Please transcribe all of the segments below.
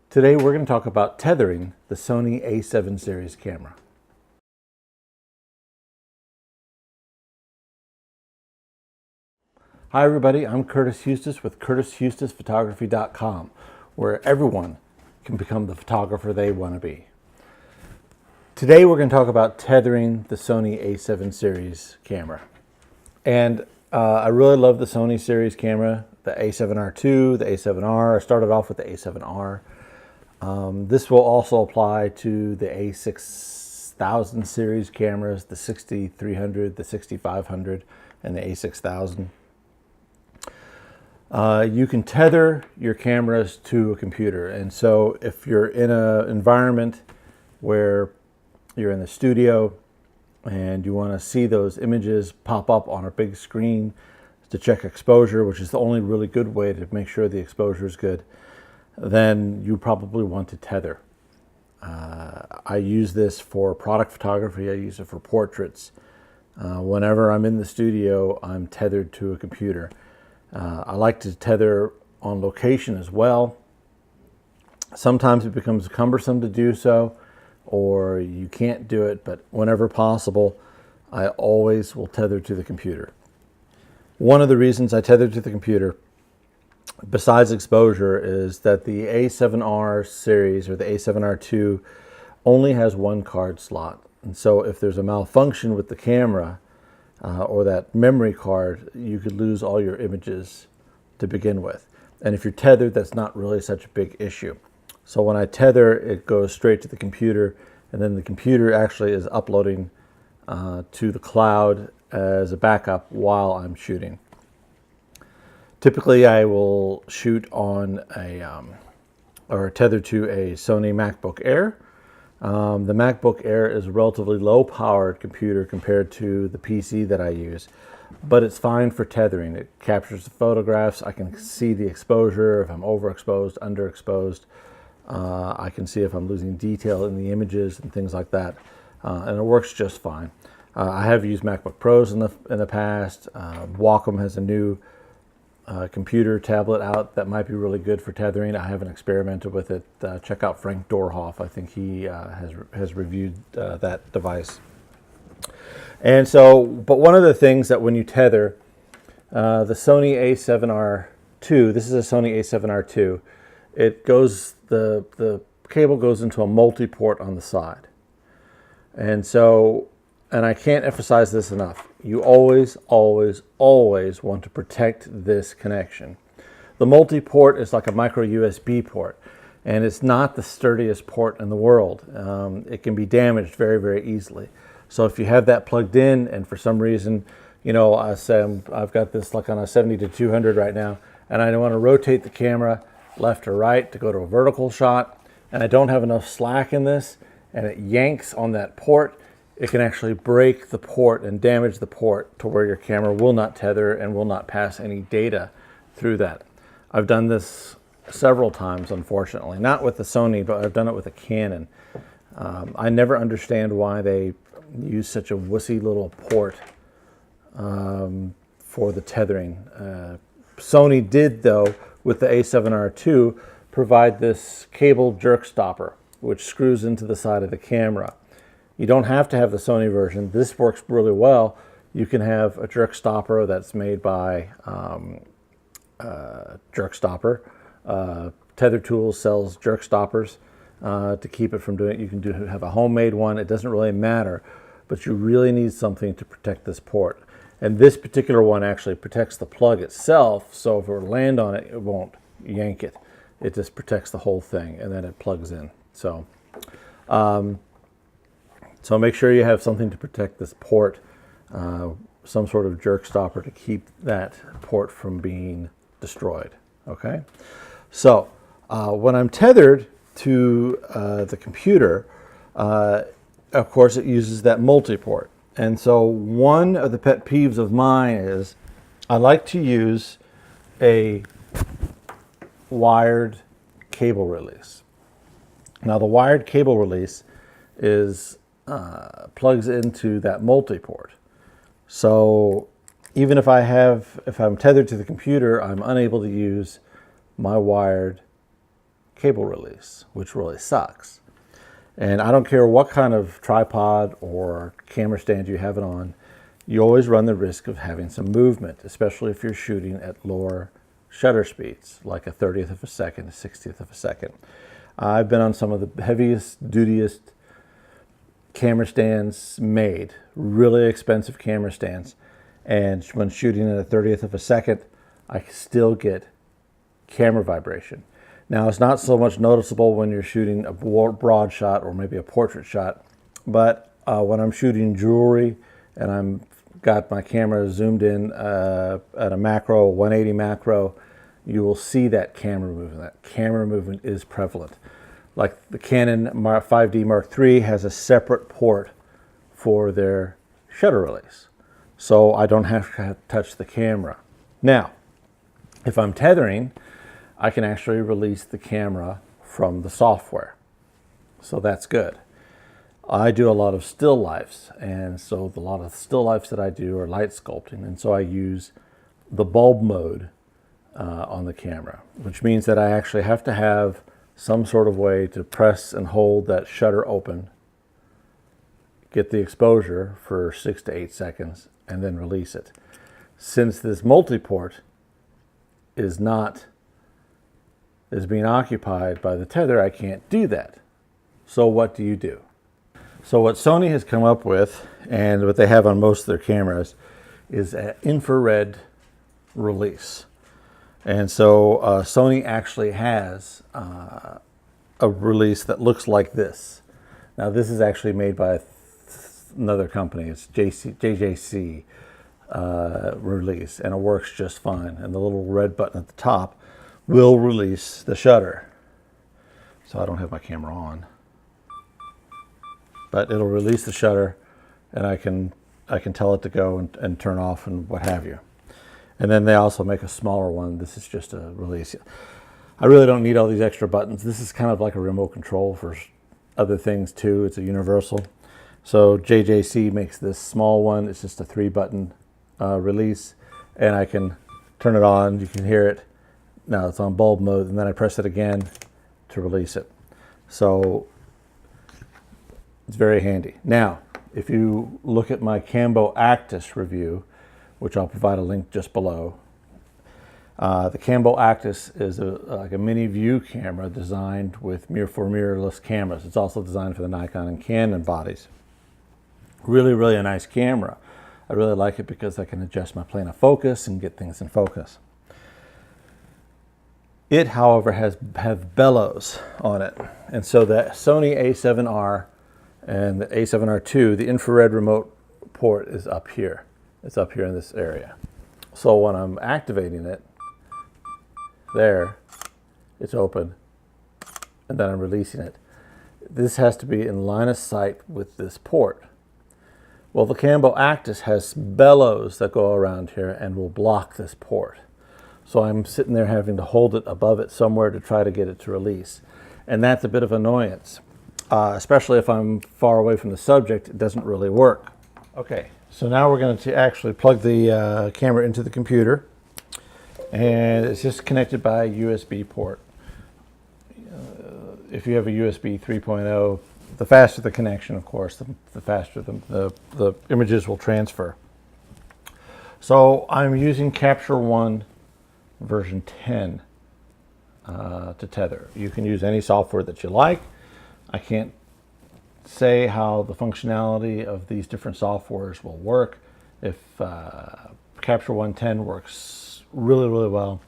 Today we're going to talk about tethering the Sony A7 series camera. Hi everybody, I'm Curtis Eustace with CurtisEustacePhotography.com, where everyone can become the photographer they want to be. Today we're going to talk about tethering the Sony A7 series camera. And I really love the Sony series camera, the A7r II, the A7R. I started off with the A7R. This will also apply to the A6000 series cameras, the 6300, the 6500, and the A6000. You can tether your cameras to a computer. And so if you're in an environment where you're in the studio and you want to see those images pop up on a big screen to check exposure, which is the only really good way to make sure the exposure is good, then you probably want to tether. I use this for product photography. I use it for portraits. Whenever I'm in the studio, I'm tethered to a computer. I like to tether on location as well. Sometimes it becomes cumbersome to do so, or you can't do it, but whenever possible, I always will tether to the computer. One of the reasons I tether to the computer, besides exposure, is that the A7R series or the A7r II only has one card slot. And so if there's a malfunction with the camera or that memory card, you could lose all your images to begin with. And if you're tethered, that's not really such a big issue. So when I tether, it goes straight to the computer, and then the computer actually is uploading to the cloud as a backup while I'm shooting. Typically, I will shoot on or tether to a Sony MacBook Air. The MacBook Air is a relatively low-powered computer compared to the PC that I use, but it's fine for tethering. It captures the photographs. I can see the exposure, if I'm overexposed, underexposed. I can see if I'm losing detail in the images and things like that, and it works just fine. I have used MacBook Pros in the past. Wacom has a new computer tablet out that might be really good for tethering. I haven't experimented with it. Check out Frank Dorhoff. I think he has reviewed that device. And so, but one of the things that when you tether, the Sony A7R II, this is a Sony A7R II, it goes, the cable goes into a multi-port on the side. And so, and I can't emphasize this enough, you always, always, always want to protect this connection. The multi-port is like a micro USB port, and it's not the sturdiest port in the world. It can be damaged very, very easily. So if you have that plugged in, and for some reason, you know, I've got this like on a 70 to 200 right now, and I want to rotate the camera left or right to go to a vertical shot, and I don't have enough slack in this, and it yanks on that port, it can actually break the port and damage the port to where your camera will not tether and will not pass any data through that. I've done this several times, unfortunately. Not with the Sony, but I've done it with a Canon. I never understand why they use such a wussy little port for the tethering. Sony did, though, with the A7R II, provide this cable jerk stopper, which screws into the side of the camera. You don't have to have the Sony version. This works really well. You can have a jerk stopper that's made by Jerk Stopper. Tether Tools sells jerk stoppers to keep it from doing it. You can have a homemade one. It doesn't really matter, but you really need something to protect this port. And this particular one actually protects the plug itself, so if it were to land on it, it won't yank it. It just protects the whole thing, and then it plugs in. So, so make sure you have something to protect this port, some sort of jerk stopper to keep that port from being destroyed, okay? So when I'm tethered to the computer, of course it uses that multi-port. And so one of the pet peeves of mine is I like to use a wired cable release. Now the wired cable release is plugs into that multi-port. So even if I'm tethered to the computer, I'm unable to use my wired cable release, which really sucks. And I don't care what kind of tripod or camera stand you have it on, you always run the risk of having some movement, especially if you're shooting at lower shutter speeds, like a 30th of a second, a 60th of a second. I've been on some of the heaviest, dutiest camera stands made, really expensive camera stands, and when shooting at a 30th of a second, I still get camera vibration. Now, it's not so much noticeable when you're shooting a broad shot or maybe a portrait shot, but when I'm shooting jewelry and I'm got my camera zoomed in at a macro, 180 macro, you will see that camera movement. That camera movement is prevalent. Like the Canon 5D Mark III has a separate port for their shutter release, so I don't have to touch the camera. Now, if I'm tethering, I can actually release the camera from the software, so that's good. I do a lot of still lifes, and so a lot of still lifes that I do are light sculpting, and so I use the bulb mode on the camera, which means that I actually have to have some sort of way to press and hold that shutter open, get the exposure for 6 to 8 seconds, and then release it. Since this multi-port is being occupied by the tether, I can't do that. So what do you do? So what Sony has come up with, and what they have on most of their cameras, is an infrared release. And so Sony actually has a release that looks like this. Now this is actually made by another company. It's JJC release, and it works just fine. And the little red button at the top will release the shutter. So I don't have my camera on, but it'll release the shutter, and I can tell it to go and turn off and what have you. And then they also make a smaller one. This is just a release. I really don't need all these extra buttons. This is kind of like a remote control for other things too. It's a universal. So JJC makes this small one. It's just a 3-button release, and I can turn it on. You can hear it. Now it's on bulb mode, and then I press it again to release it. So it's very handy. Now, if you look at my Cambo Actus review, which I'll provide a link just below. The Cambo Actus is like a mini view camera designed with for mirrorless cameras. It's also designed for the Nikon and Canon bodies. Really, really a nice camera. I really like it because I can adjust my plane of focus and get things in focus. It, however, has bellows on it. And so the Sony A7R and the A7R II, the infrared remote port is up here. It's up here in this area. So when I'm activating it, there, it's open, and then I'm releasing it. This has to be in line of sight with this port. Well, the Cambo Actus has bellows that go around here and will block this port. So I'm sitting there having to hold it above it somewhere to try to get it to release. And that's a bit of annoyance, especially if I'm far away from the subject. It doesn't really work. Okay. So now we're going to actually plug the camera into the computer, and it's just connected by a USB port. If you have a USB 3.0, the faster the connection, of course, the faster the images will transfer. So I'm using Capture One version 10 to tether. You can use any software that you like. I can't say how the functionality of these different softwares will work. If Capture One 10 works really, really well,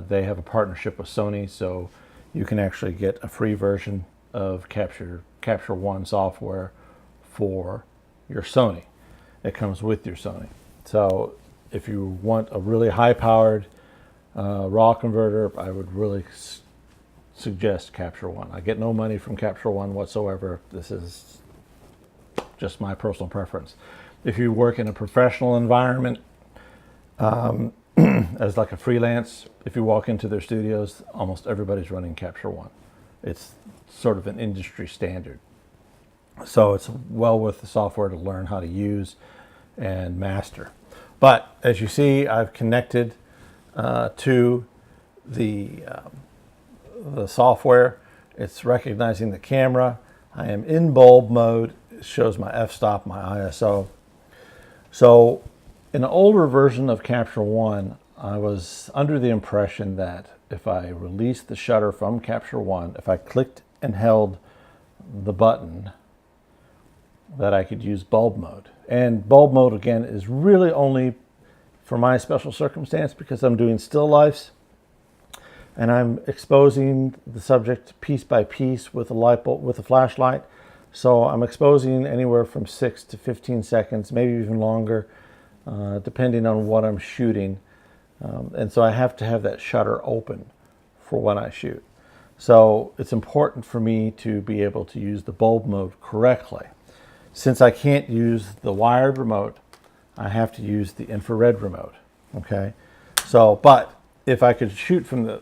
they have a partnership with Sony, so you can actually get a free version of Capture One software for your Sony. It comes with your Sony. So if you want a really high-powered RAW converter, I would really suggest Capture One. I get no money from Capture One whatsoever. This is just my personal preference. If you work in a professional environment, as like a freelance, if you walk into their studios, almost everybody's running Capture One. It's sort of an industry standard. So it's well worth the software to learn how to use and master. But as you see, I've connected to the the software. It's recognizing the camera. I am in bulb mode. It shows my f-stop, my ISO. So in an older version of Capture One, I was under the impression that if I released the shutter from Capture One, if I clicked and held the button, that I could use bulb mode. And bulb mode, again, is really only for my special circumstance because I'm doing still lifes and I'm exposing the subject piece by piece with a light bulb, with a flashlight. So I'm exposing anywhere from 6 to 15 seconds, maybe even longer, depending on what I'm shooting. And so I have to have that shutter open for when I shoot. So it's important for me to be able to use the bulb mode correctly. Since I can't use the wired remote, I have to use the infrared remote, okay? So, but if I could shoot from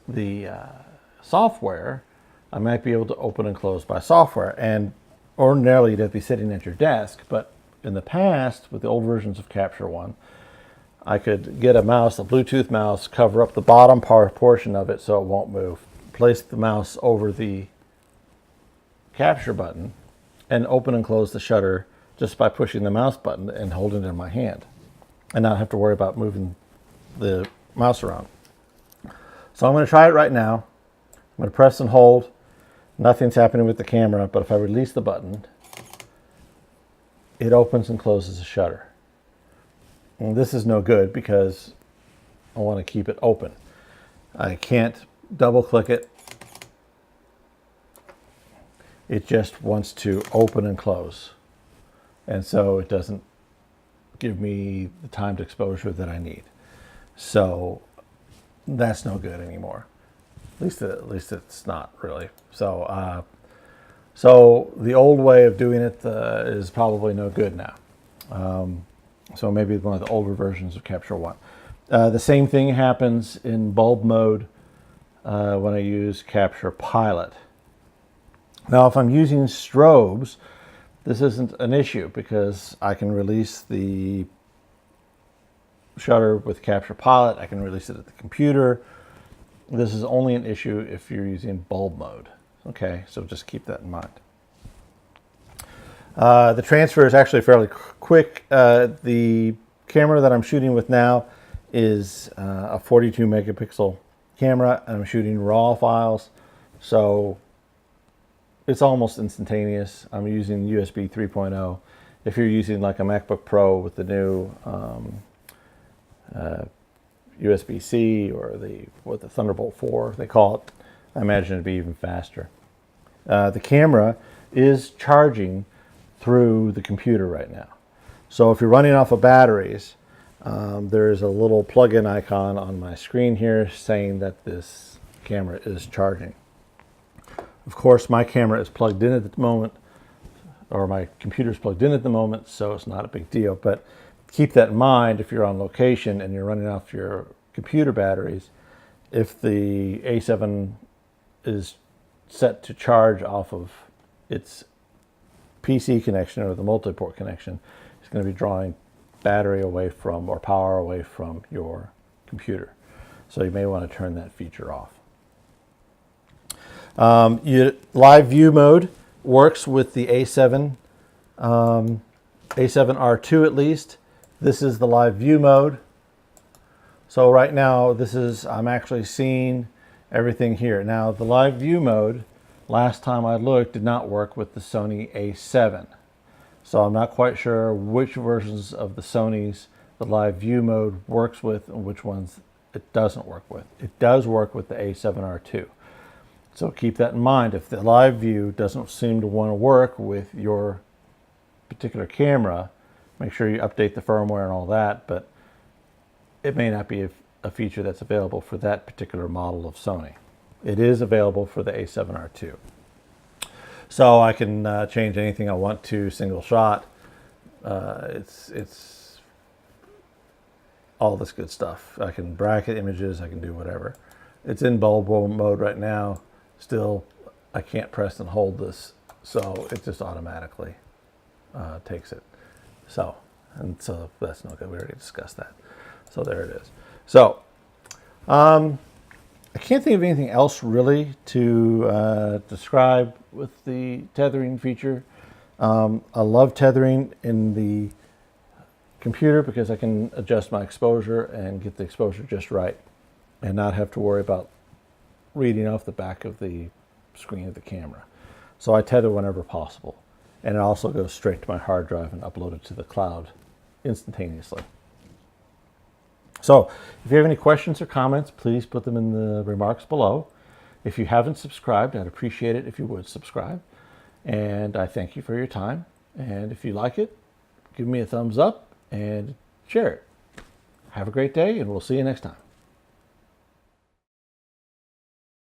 the software, I might be able to open and close by software. And ordinarily you'd have to be sitting at your desk, but in the past, with the old versions of Capture One, I could get a mouse, a Bluetooth mouse, cover up the bottom portion of it so it won't move, place the mouse over the capture button, and open and close the shutter just by pushing the mouse button and holding it in my hand, and not have to worry about moving the mouse around. So I'm going to try it right now. I'm going to press and hold. Nothing's happening with the camera, but if I release the button, it opens and closes the shutter. And this is no good because I want to keep it open. I can't double click it. It just wants to open and close. And so it doesn't give me the timed exposure that I need. So that's no good anymore. At least it's not really. So so the old way of doing it is probably no good now. So maybe one of the older versions of Capture One. The same thing happens in bulb mode when I use Capture Pilot. Now, if I'm using strobes, this isn't an issue because I can release the shutter with Capture Pilot. I can release it at the computer. This is only an issue if you're using bulb mode. Okay, so just keep that in mind. The transfer is actually fairly quick. The camera that I'm shooting with now is a 42 megapixel camera, and I'm shooting RAW files. So it's almost instantaneous. I'm using USB 3.0. If you're using like a MacBook Pro with the new USB-C or the Thunderbolt 4, they call it, I imagine it'd be even faster. The camera is charging through the computer right now. So if you're running off of batteries, there's a little plug-in icon on my screen here saying that this camera is charging. Of course, my camera is plugged in at the moment, or my computer is plugged in at the moment, so it's not a big deal. But keep that in mind if you're on location and you're running off your computer batteries. If the A7 is set to charge off of its PC connection or the multi-port connection, it's going to be drawing battery away from or power away from your computer. So you may want to turn that feature off. Live view mode works with the A7, A7R II at least. This is the live view mode. So right now, I'm actually seeing everything here. Now the live view mode, last time I looked, did not work with the Sony A7. So I'm not quite sure which versions of the Sonys the live view mode works with and which ones it doesn't work with. It does work with the A7R II. So keep that in mind. If the live view doesn't seem to want to work with your particular camera, make sure you update the firmware and all that, but it may not be a feature that's available for that particular model of Sony. It is available for the A7R II. So I can change anything I want to single shot. It's all this good stuff. I can bracket images, I can do whatever. It's in bulb mode right now. Still, I can't press and hold this, so it just automatically takes it. So that's no good. We already discussed that. So there it is. So I can't think of anything else really to describe with the tethering feature. I love tethering in the computer because I can adjust my exposure and get the exposure just right and not have to worry about reading off the back of the screen of the camera. So I tether whenever possible. And it also goes straight to my hard drive and upload it to the cloud instantaneously. So if you have any questions or comments, please put them in the remarks below. If you haven't subscribed, I'd appreciate it if you would subscribe. And I thank you for your time. And if you like it, give me a thumbs up and share it. Have a great day, and we'll see you next time.